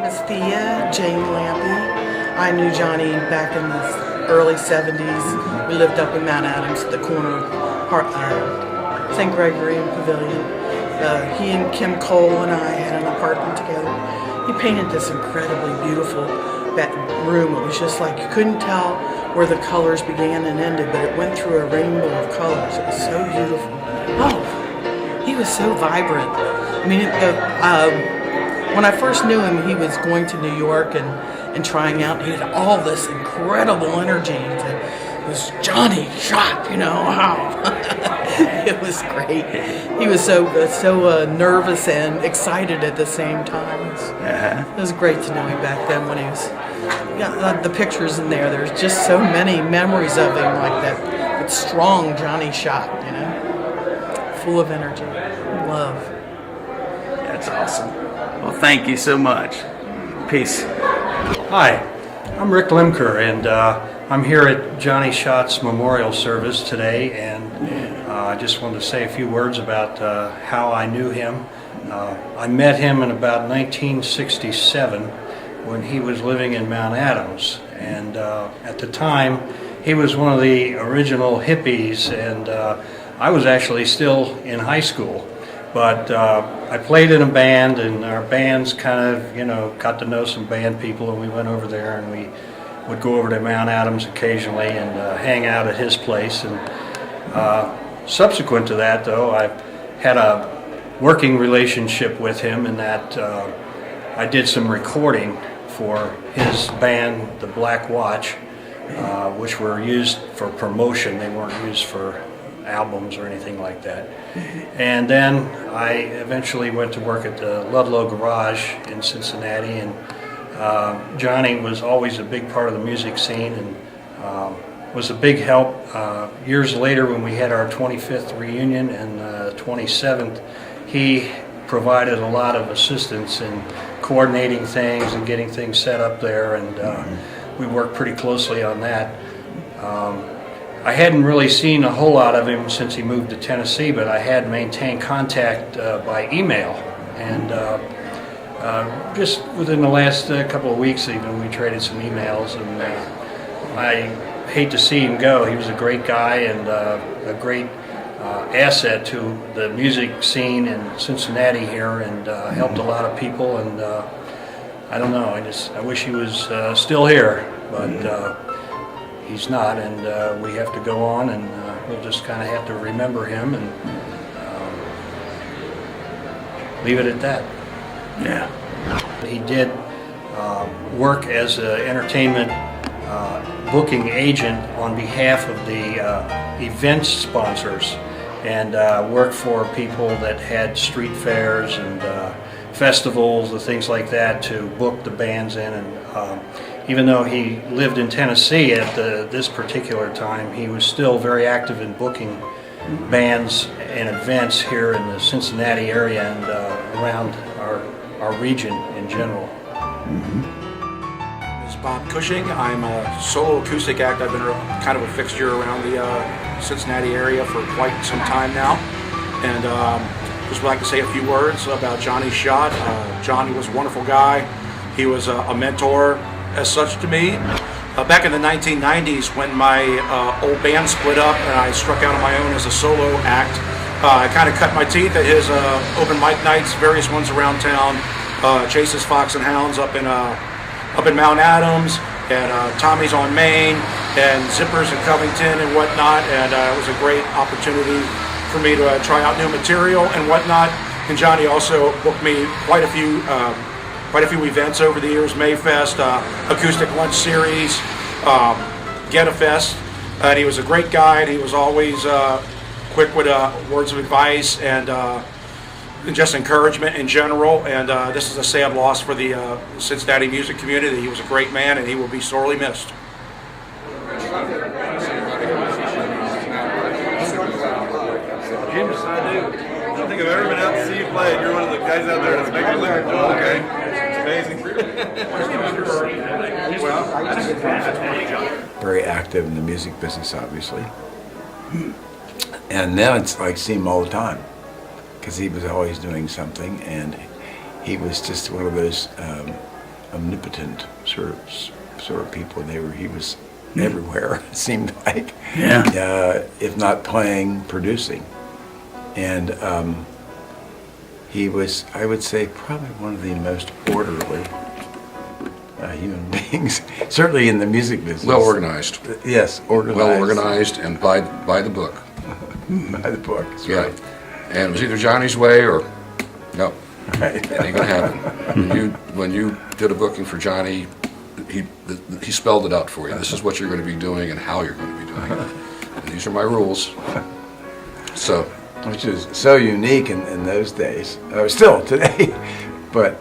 is Thea Jane Lampy. I knew Johnny back in the early 70s. We lived up in Mount Adams at the corner of St. Gregory and Pavilion. He and Kim Cole and I had an apartment together. He painted this incredibly beautiful room. It was just like you couldn't tell where the colors began and ended, but it went through a rainbow of colors. It was so beautiful. Oh, he was so vibrant. I mean, when I first knew him, he was going to New York and trying out. He had all this incredible energy. It was Johnny Schott, Wow. It was great. He was so nervous and excited at the same time. It was great to know him back then when he was. Yeah, the pictures in there. There's just so many memories of him like that strong Johnny Schott, full of energy, love. That's awesome. Well, thank you so much. Peace. Hi, I'm Rick Lemker, and I'm here at Johnny Schott's memorial service today, and I just wanted to say a few words about how I knew him. I met him in about 1967 when he was living in Mount Adams, and at the time he was one of the original hippies, and I was actually still in high school. But I played in a band, and our bands kind of, got to know some band people, and we went over there, and we would go over to Mount Adams occasionally and hang out at his place. And subsequent to that, though, I had a working relationship with him in that I did some recording for his band, the Black Watch, which were used for promotion. They weren't used for albums or anything like that. And then I eventually went to work at the Ludlow Garage in Cincinnati, and Johnny was always a big part of the music scene and was a big help. Years later, when we had our 25th reunion and 27th, he provided a lot of assistance in coordinating things and getting things set up there, and we worked pretty closely on that. I hadn't really seen a whole lot of him since he moved to Tennessee, but I had maintained contact by email, and just within the last couple of weeks even, we traded some emails, and I hate to see him go. He was a great guy and a great asset to the music scene in Cincinnati here, and helped a lot of people, and I don't know, I wish he was still here, but he's not, and we have to go on, and we'll just kind of have to remember him and leave it at that. Yeah. He did work as an entertainment booking agent on behalf of the event sponsors, and worked for people that had street fairs and festivals and things like that to book the bands in. And even though he lived in Tennessee at this particular time, he was still very active in booking bands and events here in the Cincinnati area and around our region in general. This is Bob Cushing. I'm a solo acoustic act. I've been kind of a fixture around the Cincinnati area for quite some time now, and just would like to say a few words about Johnny Schott. Johnny was a wonderful guy. He was a mentor as such to me. Back in the 1990s, when my old band split up and I struck out on my own as a solo act, I kind of cut my teeth at his open mic nights, various ones around town. Chase's Fox and Hounds up in Mount Adams, and Tommy's on Main, and Zippers in Covington and whatnot. And it was a great opportunity for me to try out new material and whatnot. And Johnny also booked me quite a few events over the years: Mayfest, Acoustic Lunch Series, Get a Fest. And he was a great guy. He was always quick with words of advice and just encouragement in general. And this is a sad loss for the Cincinnati music community. He was a great man, and he will be sorely missed. Jim, I do. I don't think I've ever been out to see you play, and you're one of the guys out there that's making it look cool, okay? It's amazing. Very active in the music business, obviously. And now it's like seeing him all the time, because he was always doing something, and he was just one of those omnipotent sort of people. He was everywhere. It seemed like, if not playing, producing, and he was, I would say, probably one of the most orderly human beings, certainly in the music business. Well organized. Yes, organized. Well organized and by the book. By the book, that's Yeah. right. And it was either Johnny's way or no. Right. It ain't gonna happen. When you did a booking for Johnny, he spelled it out for you. This is what you're going to be doing and how you're going to be doing it. And these are my rules. So, Which is so unique in those days, still today. But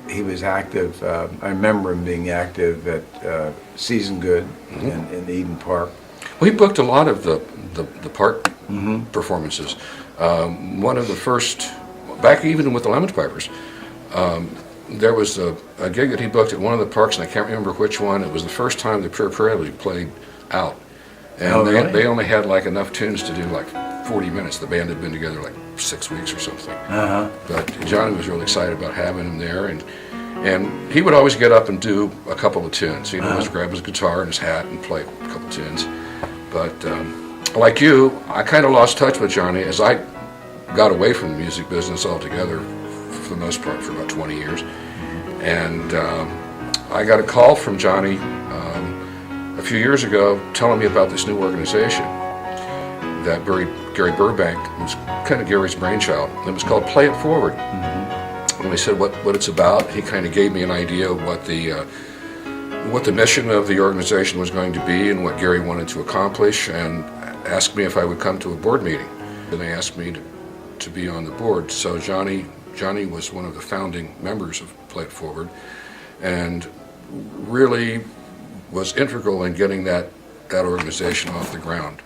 he was active. I remember him being active at Season Good in Eden Park. well, he booked a lot of the park performances. One of the first, back even with the Lemon Pipers, there was a gig that he booked at one of the parks, and I can't remember which one. It was the first time the Pure Prairie played out. And Oh, really? they only had like enough tunes to do like 40 minutes. The band had been together like 6 weeks or something. Uh-huh. But Johnny was really excited about having him there, and he would always get up and do a couple of tunes. He'd always grab his guitar and his hat and play a couple of tunes. But like you, I kind of lost touch with Johnny as I got away from the music business altogether for the most part for about 20 years. And I got a call from Johnny a few years ago telling me about this new organization that Gary Burbank, it was kind of Gary's brainchild. It was called Play It Forward. When I said what it's about, he kind of gave me an idea of what the mission of the organization was going to be and what Gary wanted to accomplish, and asked me if I would come to a board meeting. And they asked me to be on the board. So Johnny was one of the founding members of Play It Forward, and really was integral in getting that organization off the ground.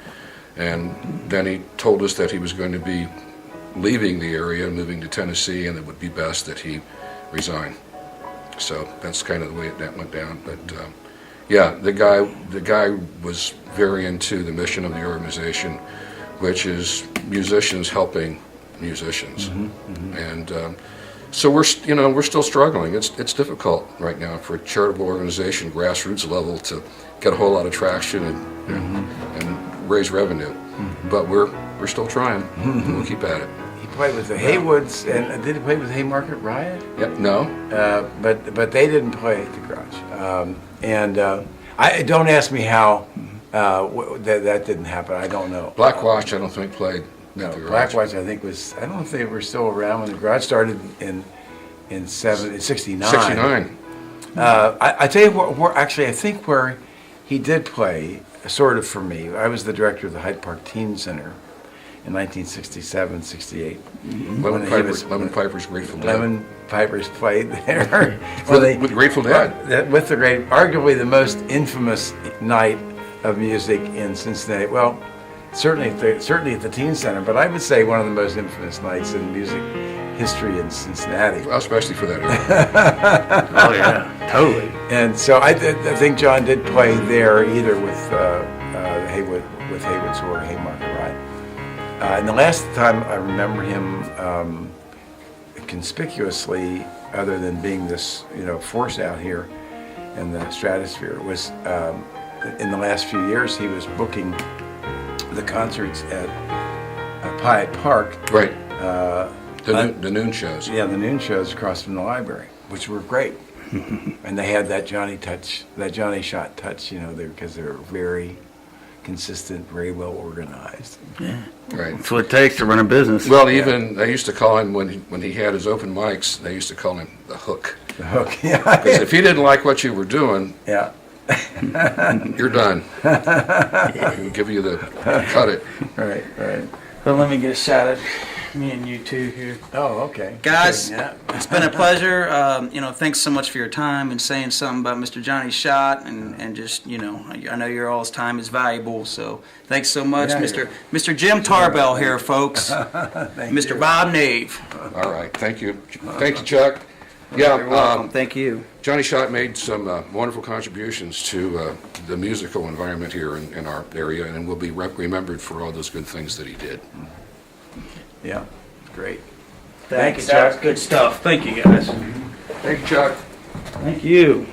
And then he told us that he was going to be leaving the area and moving to Tennessee, and it would be best that he resign. So that's kind of the way that went down. But yeah, the guy was very into the mission of the organization, which is musicians helping musicians. And so we're still struggling. It's difficult right now for a charitable organization, grassroots level, to get a whole lot of traction and raise revenue. But we're still trying. And we'll keep at it. He played with the Haywoods, and did he play with Haymarket Riot? Yep. No. But they didn't play at the Garage. I don't ask me how that didn't happen. I don't know. Blackwatch, I don't think played. No, at the Garage. Blackwatch I think was. I don't know if they were still around when the Garage started in 69. 69. I tell you what, actually, I think where he did play, sort of for me, I was the director of the Hyde Park Teen Center in 1967, 68. Lemon Pipers, Grateful Dead. Lemon Pipers played there. With Grateful Dead. With the great, arguably the most infamous night of music in Cincinnati. Well, certainly at the Teen Center, but I would say one of the most infamous nights in music history in Cincinnati. Well, especially for that era. Oh yeah, totally. And so I think John did play there either with Haywoods or Haymarket Riot. And the last time I remember him conspicuously, other than being this force out here in the stratosphere, was in the last few years he was booking the concerts at Piatt Park. Right. The noon shows. Yeah, the noon shows across from the library, which were great. And they had that Johnny Schott touch, because they were very consistent, very well organized. Yeah, Right. that's what it takes to run a business. Well, even they used to call him when he had his open mics. They used to call him the Hook. The Hook, yeah. Because if he didn't like what you were doing, Yeah. you're done. He'll give you the cut it. Right. Well, let me get a shot at me and you two here. Oh, okay. Guys, Yeah. it's been a pleasure. Thanks so much for your time and saying something about Mr. Johnny Schott, and just, I know your all's time is valuable, so thanks so much. Yeah, Mr. Jim Tarbell here, folks. Mr. Bob Nave. All right. Thank you. Thank you, Chuck. Yeah. Thank you. Johnny Schott made some wonderful contributions to the musical environment here in our area, and will be remembered for all those good things that he did. Yeah. Great. Thank you, That was Chuck. good stuff. Thank you, guys. Thank you, Chuck. Thank you.